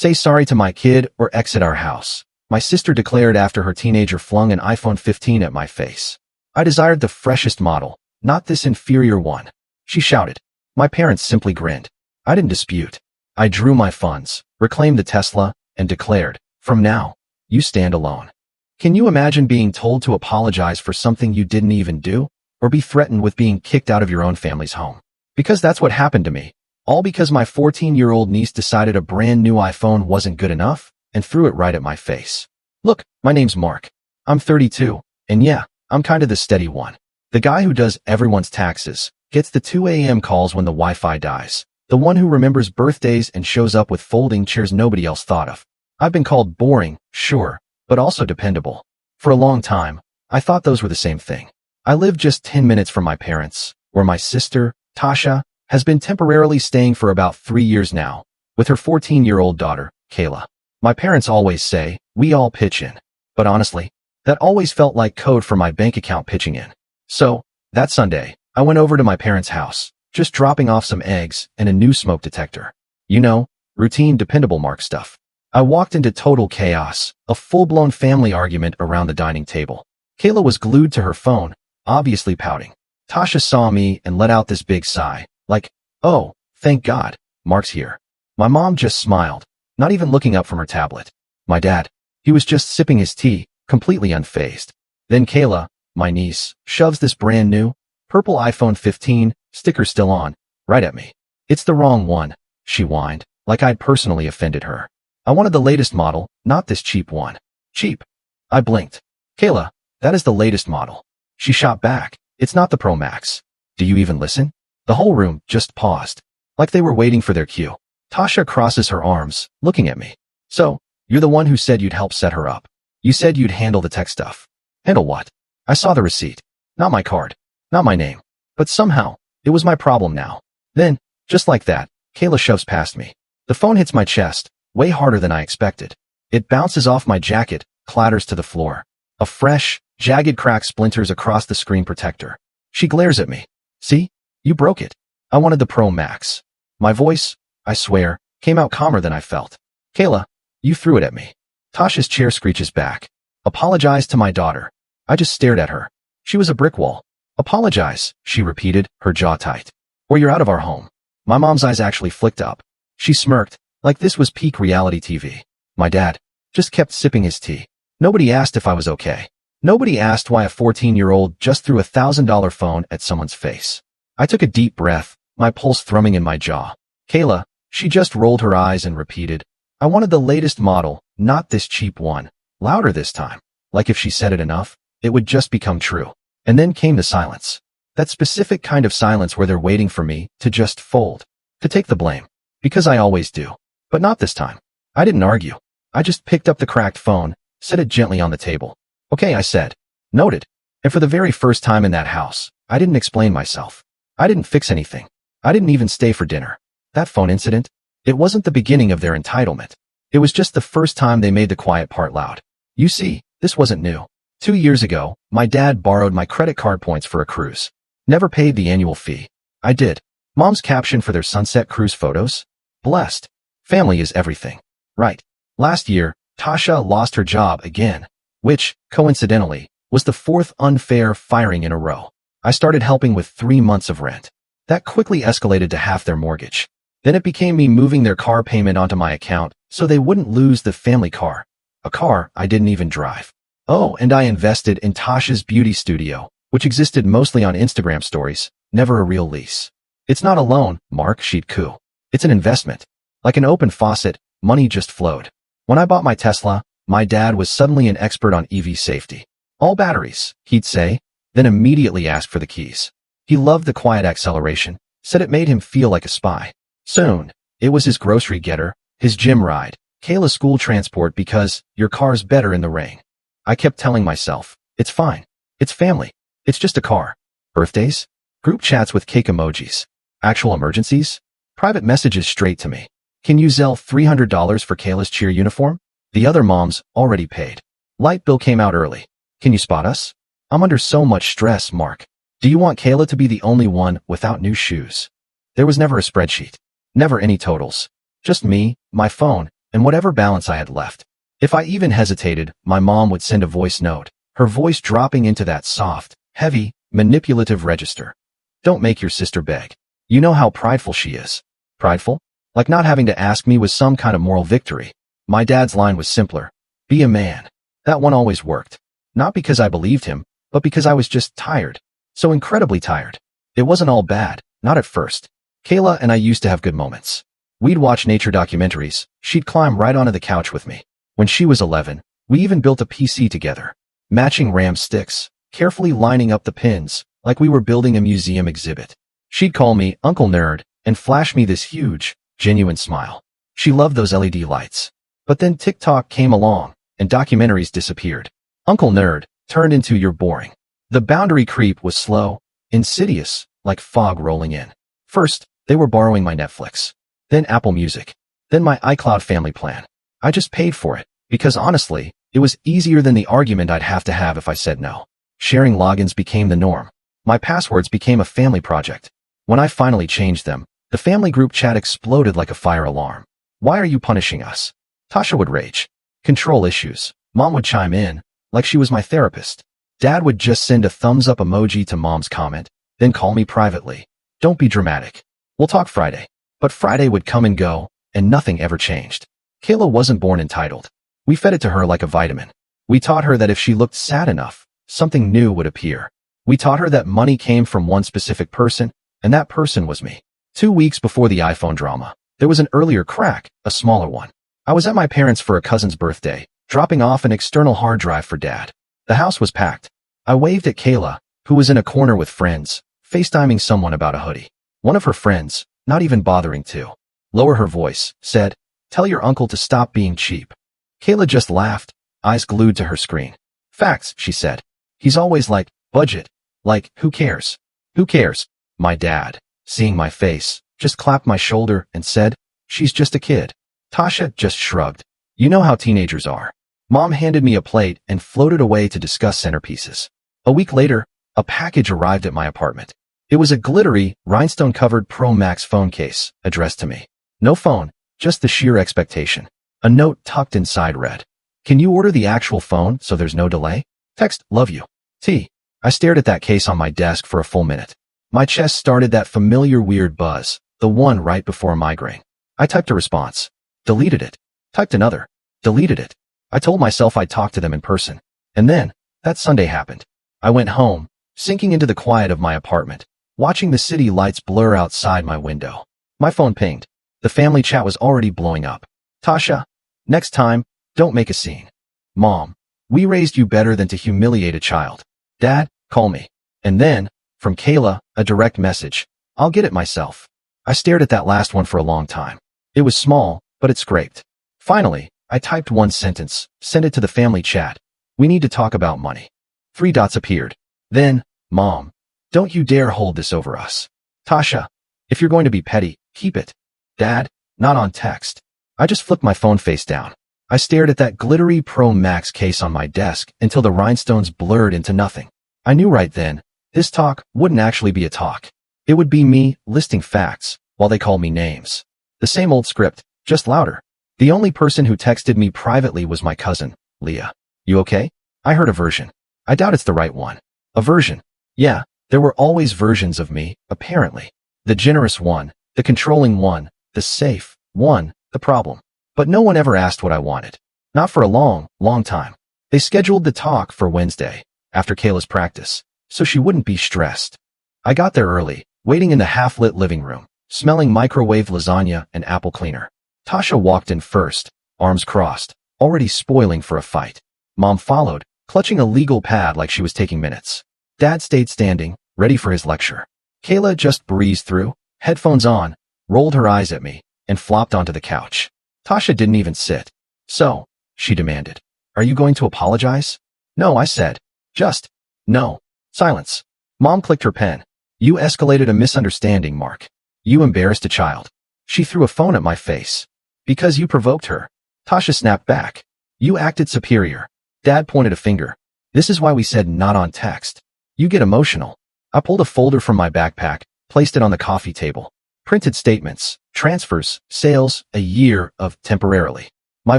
Say sorry to my kid or exit our house, my sister declared after her teenager flung an iPhone 15 at my face. I desired the freshest model, not this inferior one, she shouted. My parents simply grinned. I didn't dispute. I drew my funds, reclaimed the Tesla, and declared, from now, you stand alone. Can you imagine being told to apologize for something you didn't even do, or be threatened with being kicked out of your own family's home? Because that's what happened to me. All because my 14-year-old niece decided a brand new iPhone wasn't good enough and threw it right at my face. Look, my name's Mark. I'm 32, and yeah, I'm kinda the steady one. The guy who does everyone's taxes, gets the 2 a.m. calls when the Wi-Fi dies, the one who remembers birthdays and shows up with folding chairs nobody else thought of. I've been called boring, sure, but also dependable. For a long time, I thought those were the same thing. I live just 10 minutes from my parents, where my sister, Tasha, has been temporarily staying for about 3 years now, with her 14-year-old daughter, Kayla. My parents always say, we all pitch in. But honestly, that always felt like code for my bank account pitching in. So, that Sunday, I went over to my parents' house, just dropping off some eggs and a new smoke detector. You know, routine dependable Mark stuff. I walked into total chaos, a full-blown family argument around the dining table. Kayla was glued to her phone, obviously pouting. Tasha saw me and let out this big sigh, like, oh, thank God, Mark's here. My mom just smiled, not even looking up from her tablet. My dad, he was just sipping his tea, completely unfazed. Then Kayla, my niece, shoves this brand new, purple iPhone 15, sticker still on, right at me. It's the wrong one, she whined, like I'd personally offended her. I wanted the latest model, not this cheap one. Cheap. I blinked. Kayla, that is the latest model. She shot back. It's not the Pro Max. Do you even listen? The whole room just paused, like they were waiting for their cue. Tasha crosses her arms, looking at me. So, you're the one who said you'd help set her up. You said you'd handle the tech stuff. Handle what? I saw the receipt. Not my card. Not my name. But somehow, it was my problem now. Then, just like that, Kayla shoves past me. The phone hits my chest, way harder than I expected. It bounces off my jacket, clatters to the floor. A fresh, jagged crack splinters across the screen protector. She glares at me. See? You broke it. I wanted the Pro Max. My voice, I swear, came out calmer than I felt. Kayla, you threw it at me. Tasha's chair screeches back. Apologize to my daughter. I just stared at her. She was a brick wall. Apologize, she repeated, her jaw tight. Or you're out of our home. My mom's eyes actually flicked up. She smirked, like this was peak reality TV. My dad just kept sipping his tea. Nobody asked if I was okay. Nobody asked why a 14-year-old just threw $1,000 phone at someone's face. I took a deep breath, my pulse thrumming in my jaw. Kayla, she just rolled her eyes and repeated, I wanted the latest model, not this cheap one. Louder this time. Like if she said it enough, it would just become true. And then came the silence. That specific kind of silence where they're waiting for me to just fold. To take the blame. Because I always do. But not this time. I didn't argue. I just picked up the cracked phone, set it gently on the table. Okay, I said. Noted. And for the very first time in that house, I didn't explain myself. I didn't fix anything. I didn't even stay for dinner. That phone incident, it wasn't the beginning of their entitlement. It was just the first time they made the quiet part loud. You see, this wasn't new. 2 years ago, my dad borrowed my credit card points for a cruise. Never paid the annual fee. I did. Mom's caption for their sunset cruise photos? Blessed. Family is everything. Right. Last year, Tasha lost her job again, which, coincidentally, was the 4th unfair firing in a row. I started helping with 3 months of rent. That quickly escalated to half their mortgage. Then it became me moving their car payment onto my account so they wouldn't lose the family car. A car I didn't even drive. Oh, and I invested in Tasha's beauty studio, which existed mostly on Instagram stories, never a real lease. It's not a loan, Mark, she'd coo. It's an investment. Like an open faucet, money just flowed. When I bought my Tesla, my dad was suddenly an expert on EV safety. All batteries, he'd say, then immediately ask for the keys. He loved the quiet acceleration, said it made him feel like a spy. Soon, it was his grocery getter, his gym ride, Kayla's school transport because your car's better in the rain. I kept telling myself, it's fine. It's family. It's just a car. Birthdays? Group chats with cake emojis. Actual emergencies? Private messages straight to me. Can you Zelle $300 for Kayla's cheer uniform? The other moms already paid. Light bill came out early. Can you spot us? I'm under so much stress, Mark. Do you want Kayla to be the only one without new shoes? There was never a spreadsheet. Never any totals. Just me, my phone, and whatever balance I had left. If I even hesitated, my mom would send a voice note, her voice dropping into that soft, heavy, manipulative register. Don't make your sister beg. You know how prideful she is. Prideful? Like not having to ask me was some kind of moral victory. My dad's line was simpler. Be a man. That one always worked. Not because I believed him, but because I was just tired. So incredibly tired. It wasn't all bad, not at first. Kayla and I used to have good moments. We'd watch nature documentaries. She'd climb right onto the couch with me. When she was 11, we even built a PC together. Matching RAM sticks, carefully lining up the pins, like we were building a museum exhibit. She'd call me Uncle Nerd and flash me this huge, genuine smile. She loved those LED lights. But then TikTok came along, and documentaries disappeared. Uncle Nerd turned into You're Boring. The boundary creep was slow, insidious, like fog rolling in. First, they were borrowing my Netflix. Then Apple Music. Then my iCloud family plan. I just paid for it, because honestly, it was easier than the argument I'd have to have if I said no. Sharing logins became the norm. My passwords became a family project. When I finally changed them, the family group chat exploded like a fire alarm. Why are you punishing us? Tasha would rage. Control issues. Mom would chime in, like she was my therapist. Dad would just send a thumbs up emoji to Mom's comment, then call me privately. Don't be dramatic. We'll talk Friday. But Friday would come and go, and nothing ever changed. Kayla wasn't born entitled. We fed it to her like a vitamin. We taught her that if she looked sad enough, something new would appear. We taught her that money came from one specific person, and that person was me. 2 weeks before the iPhone drama, there was an earlier crack, a smaller one. I was at my parents' for a cousin's birthday, dropping off an external hard drive for Dad. The house was packed. I waved at Kayla, who was in a corner with friends, FaceTiming someone about a hoodie. One of her friends, not even bothering to lower her voice, said, "Tell your uncle to stop being cheap." Kayla just laughed, eyes glued to her screen. "Facts," she said. "He's always like, budget. Like, who cares? Who cares?" My dad, seeing my face, just clapped my shoulder and said, "She's just a kid." Tasha just shrugged. You know how teenagers are. Mom handed me a plate and floated away to discuss centerpieces. A week later, a package arrived at my apartment. It was a glittery, rhinestone-covered Pro Max phone case, addressed to me. No phone, just the sheer expectation. A note tucked inside read, "Can you order the actual phone so there's no delay? Text, love you. T." I stared at that case on my desk for a full minute. My chest started that familiar weird buzz, the one right before a migraine. I typed a response. Deleted it. Typed another. Deleted it. I told myself I'd talk to them in person. And then, that Sunday happened. I went home, sinking into the quiet of my apartment, watching the city lights blur outside my window. My phone pinged. The family chat was already blowing up. "Tasha, next time, don't make a scene." "Mom, we raised you better than to humiliate a child." "Dad, call me." And then, from Kayla, a direct message. "I'll get it myself." I stared at that last one for a long time. It was small, but it scraped. Finally, I typed one sentence, sent it to the family chat. "We need to talk about money." 3 dots appeared. Then, "Mom, don't you dare hold this over us." "Tasha, if you're going to be petty, keep it." "Dad, not on text." I just flipped my phone face down. I stared at that glittery Pro Max case on my desk until the rhinestones blurred into nothing. I knew right then, this talk wouldn't actually be a talk. It would be me listing facts while they called me names. The same old script, just louder. The only person who texted me privately was my cousin, Leah. "You okay?" I heard a version. I doubt it's the right one. A version. Yeah, there were always versions of me, apparently. The generous one, the controlling one, the safe one, the problem. But no one ever asked what I wanted. Not for a long, long time. They scheduled the talk for Wednesday, after Kayla's practice, so she wouldn't be stressed. I got there early, waiting in the half-lit living room, smelling microwave lasagna and apple cleaner. Tasha walked in first, arms crossed, already spoiling for a fight. Mom followed, clutching a legal pad like she was taking minutes. Dad stayed standing, ready for his lecture. Kayla just breezed through, headphones on, rolled her eyes at me, and flopped onto the couch. Tasha didn't even sit. "So," she demanded, "are you going to apologize?" "No," I said. "Just, no." Silence. Mom clicked her pen. "You escalated a misunderstanding, Mark. You embarrassed a child." She threw a phone at my face. "Because you provoked her." Tasha snapped back. "You acted superior." Dad pointed a finger. "This is why we said not on text. You get emotional." I pulled a folder from my backpack, placed it on the coffee table. Printed statements, transfers, sales, a year of temporarily. My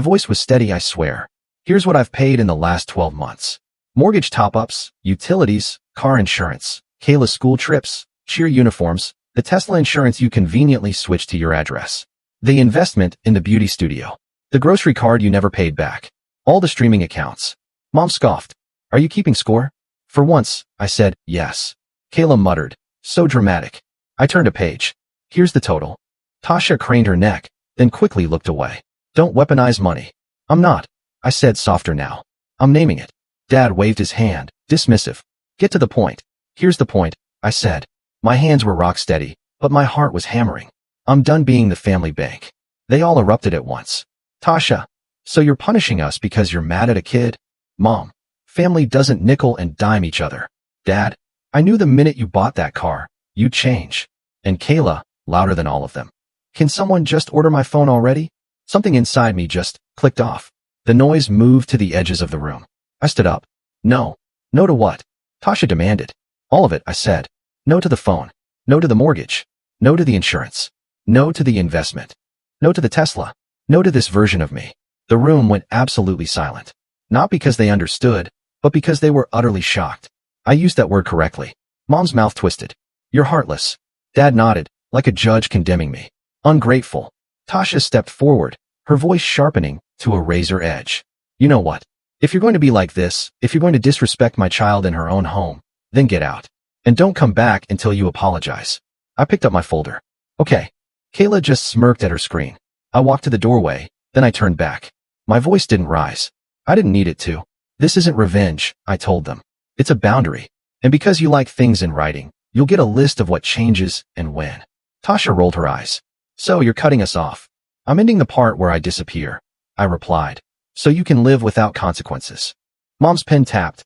voice was steady, I swear. Here's what I've paid in the last 12 months. Mortgage top-ups, utilities, car insurance, Kayla's school trips, cheer uniforms, the Tesla insurance you conveniently switched to your address, the investment in the beauty studio, the grocery card you never paid back, all the streaming accounts. Mom scoffed. Are you keeping score? For once, I said, yes. Kayla muttered. So dramatic. I turned a page. Here's the total. Tasha craned her neck, then quickly looked away. Don't weaponize money. I'm not, I said softer now. I'm naming it. Dad waved his hand, dismissive. Get to the point. Here's the point, I said. My hands were rock steady, but my heart was hammering. I'm done being the family bank. They all erupted at once. Tasha, so you're punishing us because you're mad at a kid? Mom, family doesn't nickel and dime each other. Dad, I knew the minute you bought that car, you'd change. And Kayla, louder than all of them. Can someone just order my phone already? Something inside me just clicked off. The noise moved to the edges of the room. I stood up. No. No to what? Tasha demanded. All of it, I said. No to the phone. No to the mortgage. No to the insurance. No to the investment. No to the Tesla. No to this version of me. The room went absolutely silent. Not because they understood, but because they were utterly shocked. I used that word correctly. Mom's mouth twisted. You're heartless. Dad nodded, like a judge condemning me. Ungrateful. Tasha stepped forward, her voice sharpening to a razor edge. You know what? If you're going to be like this, if you're going to disrespect my child in her own home, then get out. And don't come back until you apologize. I picked up my folder. Okay. Kayla just smirked at her screen. I walked to the doorway, then I turned back. My voice didn't rise. I didn't need it to. This isn't revenge, I told them. It's a boundary. And because you like things in writing, you'll get a list of what changes and when. Tasha rolled her eyes. So you're cutting us off. I'm ending the part where I disappear, I replied. So you can live without consequences. Mom's pen tapped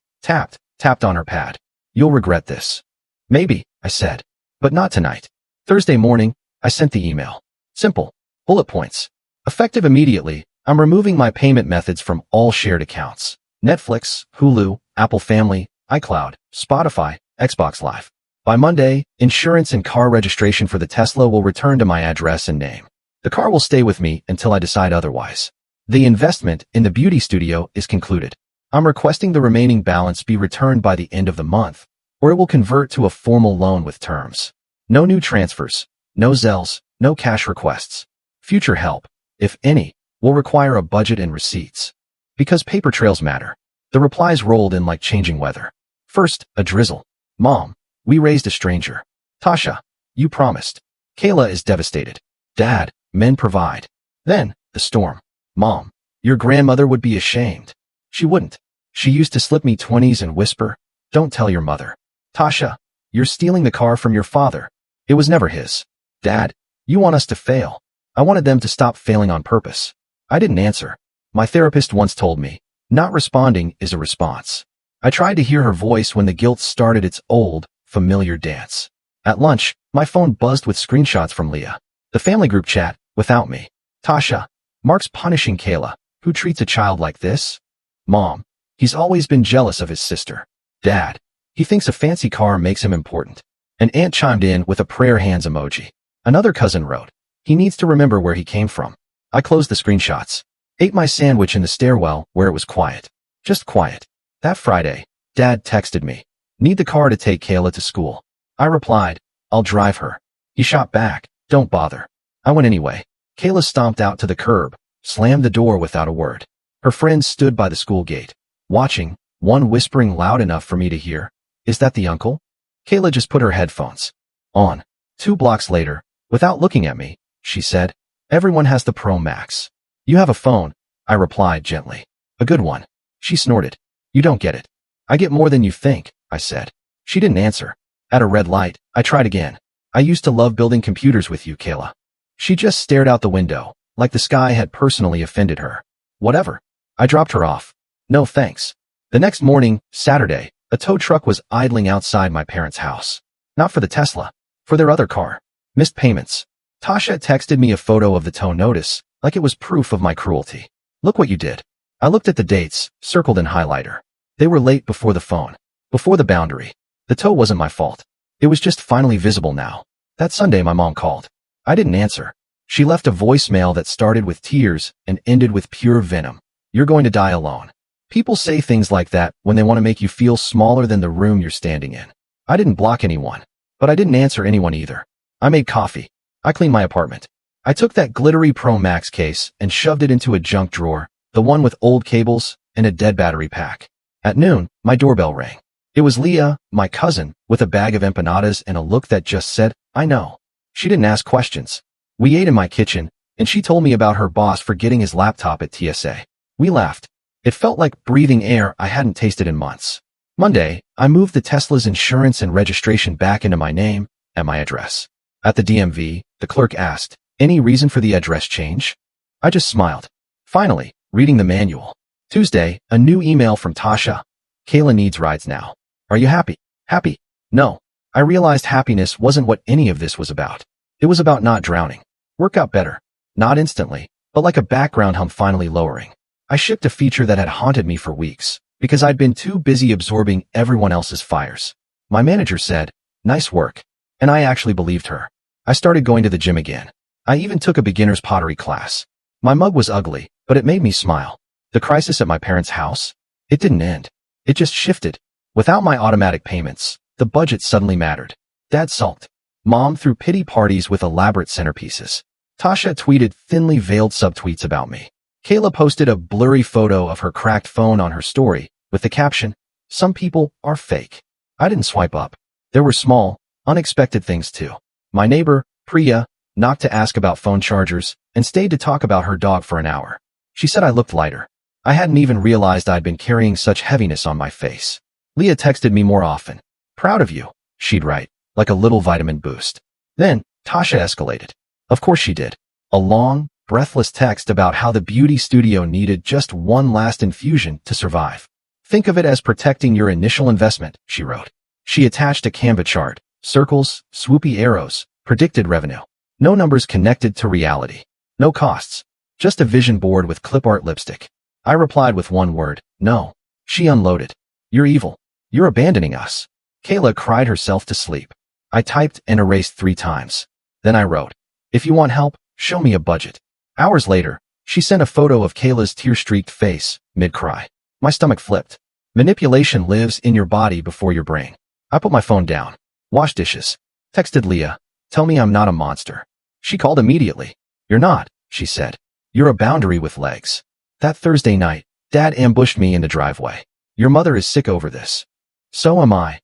on her pad. You'll regret this. Maybe, I said. But not tonight. Thursday morning, I sent the email. Simple. Bullet points. Effective immediately, I'm removing my payment methods from all shared accounts. Netflix, Hulu, Apple Family, iCloud, Spotify, Xbox Live. By Monday, insurance and car registration for the Tesla will return to my address and name. The car will stay with me until I decide otherwise. The investment in the beauty studio is concluded. I'm requesting the remaining balance be returned by the end of the month, or it will convert to a formal loan with terms. No new transfers, no Zells, no cash requests. Future help, if any, will require a budget and receipts. Because paper trails matter. The replies rolled in like changing weather. First, a drizzle. Mom, we raised a stranger. Tasha, you promised. Kayla is devastated. Dad, men provide. Then, the storm. Mom, your grandmother would be ashamed. She wouldn't. She used to slip me 20s and whisper, don't tell your mother. Tasha, you're stealing the car from your father. It was never his. Dad, you want us to fail. I wanted them to stop failing on purpose. I didn't answer. My therapist once told me, not responding is a response. I tried to hear her voice when the guilt started its old, familiar dance. At lunch, my phone buzzed with screenshots from Leah. The family group chat, without me. Tasha, Mark's punishing Kayla. Who treats a child like this? Mom, he's always been jealous of his sister. Dad, he thinks a fancy car makes him important. An aunt chimed in with a prayer hands emoji. Another cousin wrote, he needs to remember where he came from. I closed the screenshots. Ate my sandwich in the stairwell where it was quiet. Just quiet. That Friday, Dad texted me. Need the car to take Kayla to school. I replied, I'll drive her. He shot back, don't bother. I went anyway. Kayla stomped out to the curb, slammed the door without a word. Her friends stood by the school gate, watching, one whispering loud enough for me to hear, is that the uncle? Kayla just put her headphones on. 2 blocks later, without looking at me, she said, everyone has the Pro Max. You have a phone, I replied gently. A good one. She snorted. You don't get it. I get more than you think, I said. She didn't answer. At a red light, I tried again. I used to love building computers with you, Kayla. She just stared out the window, like the sky had personally offended her. Whatever. I dropped her off. No thanks. The next morning, Saturday, a tow truck was idling outside my parents' house. Not for the Tesla. For their other car. Missed payments. Tasha texted me a photo of the tow notice, like it was proof of my cruelty. Look what you did. I looked at the dates, circled in highlighter. They were late before the phone. Before the boundary. The tow wasn't my fault. It was just finally visible now. That Sunday my mom called. I didn't answer. She left a voicemail that started with tears and ended with pure venom. You're going to die alone. People say things like that when they want to make you feel smaller than the room you're standing in. I didn't block anyone, but I didn't answer anyone either. I made coffee. I cleaned my apartment. I took that glittery Pro Max case and shoved it into a junk drawer, the one with old cables and a dead battery pack. At noon, my doorbell rang. It was Leah, my cousin, with a bag of empanadas and a look that just said, I know. She didn't ask questions. We ate in my kitchen, and she told me about her boss forgetting his laptop at TSA. We laughed. It felt like breathing air I hadn't tasted in months. Monday, I moved the Tesla's insurance and registration back into my name and my address. At the DMV, the clerk asked, any reason for the address change? I just smiled. Finally, reading the manual. Tuesday, a new email from Tasha. Kayla needs rides now. Are you happy? Happy? No. I realized happiness wasn't what any of this was about. It was about not drowning. Work out better. Not instantly, but like a background hum finally lowering. I shipped a feature that had haunted me for weeks because I'd been too busy absorbing everyone else's fires. My manager said, nice work. And I actually believed her. I started going to the gym again. I even took a beginner's pottery class. My mug was ugly, but it made me smile. The crisis at my parents' house? It didn't end. It just shifted. Without my automatic payments, the budget suddenly mattered. Dad sulked. Mom threw pity parties with elaborate centerpieces. Tasha tweeted thinly veiled subtweets about me. Kayla posted a blurry photo of her cracked phone on her story, with the caption, some people are fake. I didn't swipe up. There were small, unexpected things too. My neighbor, Priya, knocked to ask about phone chargers and stayed to talk about her dog for an hour. She said I looked lighter. I hadn't even realized I'd been carrying such heaviness on my face. Leah texted me more often. Proud of you, she'd write, like a little vitamin boost. Then, Tasha escalated. Of course she did. A long, breathless text about how the beauty studio needed just one last infusion to survive. Think of it as protecting your initial investment, she wrote. She attached a Canva chart, circles, swoopy arrows, predicted revenue. No numbers connected to reality. No costs. Just a vision board with clip art lipstick. I replied with one word, no. She unloaded. You're evil. You're abandoning us. Kayla cried herself to sleep. I typed and erased 3 times. Then I wrote, if you want help, show me a budget. Hours later, she sent a photo of Kayla's tear-streaked face, mid-cry. My stomach flipped. Manipulation lives in your body before your brain. I put my phone down. Wash dishes. Texted Leah. Tell me I'm not a monster. She called immediately. You're not, she said. You're a boundary with legs. That Thursday night, Dad ambushed me in the driveway. Your mother is sick over this. So am I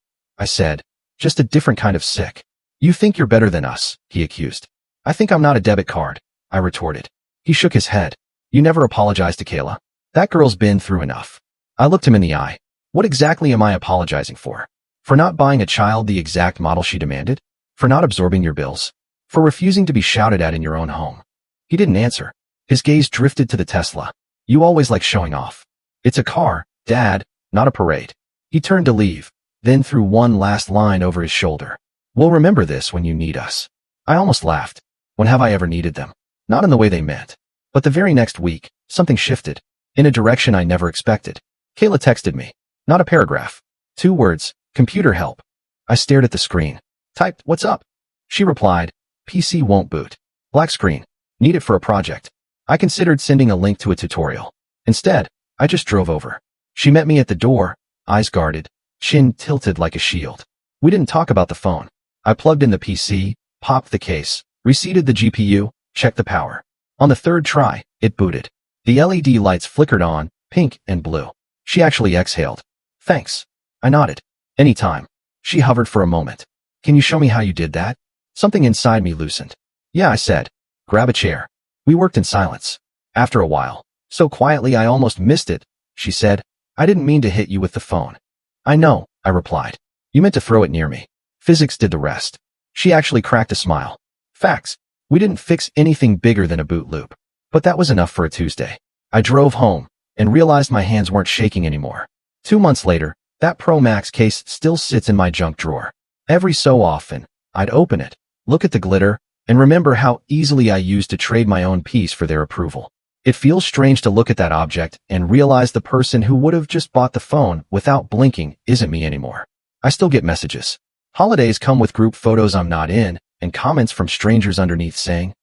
said. Just a different kind of sick. You think you're better than us, he accused. I think I'm not a debit card, I retorted. He shook his head. You never apologized to Kayla. That girl's been through enough. I looked him in the eye. What exactly am I apologizing for? For not buying a child the exact model she demanded? For not absorbing your bills? For refusing to be shouted at in your own home? He didn't answer. His gaze drifted to the Tesla. You always like showing off. It's a car, Dad, not a parade. He turned to leave, then threw one last line over his shoulder. We'll remember this when you need us. I almost laughed. When have I ever needed them? Not in the way they meant. But the very next week, something shifted, in a direction I never expected. Kayla texted me. Not a paragraph. 2 words, computer help. I stared at the screen. Typed, what's up? She replied, PC won't boot. Black screen. Need it for a project. I considered sending a link to a tutorial. Instead, I just drove over. She met me at the door, eyes guarded, chin tilted like a shield. We didn't talk about the phone. I plugged in the PC, popped the case, reseated the GPU, checked the power. On the 3rd try, it booted. The LED lights flickered on, pink and blue. She actually exhaled. Thanks. I nodded. Anytime. She hovered for a moment. Can you show me how you did that? Something inside me loosened. Yeah, I said. Grab a chair. We worked in silence. After a while, so quietly I almost missed it, she said, I didn't mean to hit you with the phone. I know, I replied. You meant to throw it near me. Physics did the rest. She actually cracked a smile. Facts. We didn't fix anything bigger than a boot loop. But that was enough for a Tuesday. I drove home and realized my hands weren't shaking anymore. 2 months later, that Pro Max case still sits in my junk drawer. Every so often, I'd open it, look at the glitter, and remember how easily I used to trade my own peace for their approval. It feels strange to look at that object and realize the person who would have just bought the phone without blinking isn't me anymore. I still get messages. Holidays come with group photos I'm not in and comments from strangers underneath saying,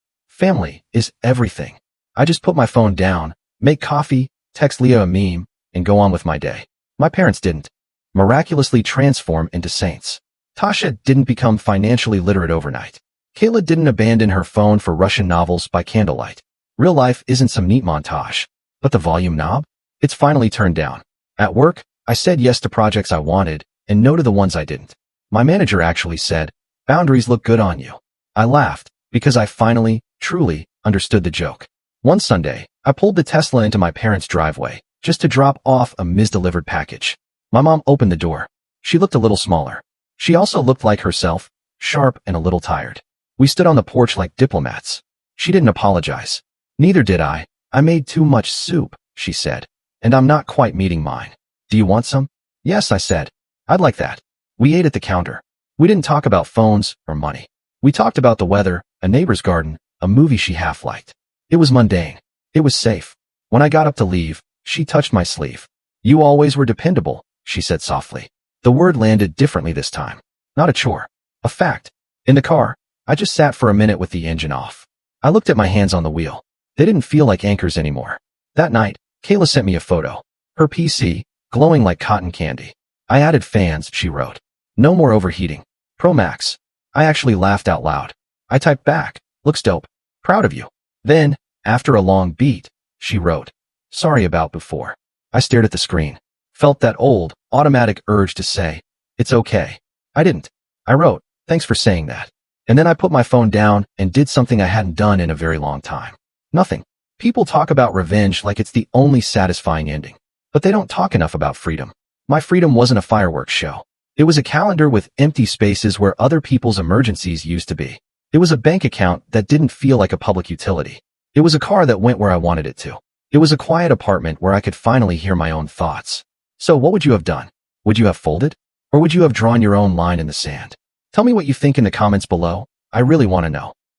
Family is everything. I just put my phone down, make coffee, text Leah a meme, and go on with my day. My parents didn't miraculously transform into saints. Tasha didn't become financially literate overnight. Kayla didn't abandon her phone for Russian novels by candlelight. Real life isn't some neat montage. But the volume knob? It's finally turned down. At work, I said yes to projects I wanted and no to the ones I didn't. My manager actually said, "Boundaries look good on you." I laughed because I finally, truly, understood the joke. One Sunday, I pulled the Tesla into my parents' driveway just to drop off a misdelivered package. My mom opened the door. She looked a little smaller. She also looked like herself, sharp and a little tired. We stood on the porch like diplomats. She didn't apologize. Neither did I. "I made too much soup," she said, "and I'm not quite meeting mine. Do you want some?" "Yes," I said. "I'd like that." We ate at the counter. We didn't talk about phones or money. We talked about the weather, a neighbor's garden, a movie she half liked. It was mundane. It was safe. When I got up to leave, she touched my sleeve. "You always were dependable," she said softly. The word landed differently this time. Not a chore. A fact. In the car, I just sat for a minute with the engine off. I looked at my hands on the wheel. They didn't feel like anchors anymore. That night, Kayla sent me a photo. Her PC, glowing like cotton candy. "I added fans," she wrote. "No more overheating. Pro Max." I actually laughed out loud. I typed back, "Looks dope. Proud of you." Then, after a long beat, she wrote, "Sorry about before." I stared at the screen. Felt that old, automatic urge to say, "It's okay." I didn't. I wrote, "Thanks for saying that." And then I put my phone down and did something I hadn't done in a very long time. Nothing. People talk about revenge like it's the only satisfying ending. But they don't talk enough about freedom. My freedom wasn't a fireworks show. It was a calendar with empty spaces where other people's emergencies used to be. It was a bank account that didn't feel like a public utility. It was a car that went where I wanted it to. It was a quiet apartment where I could finally hear my own thoughts. So what would you have done? Would you have folded? Or would you have drawn your own line in the sand? Tell me what you think in the comments below. I really want to know.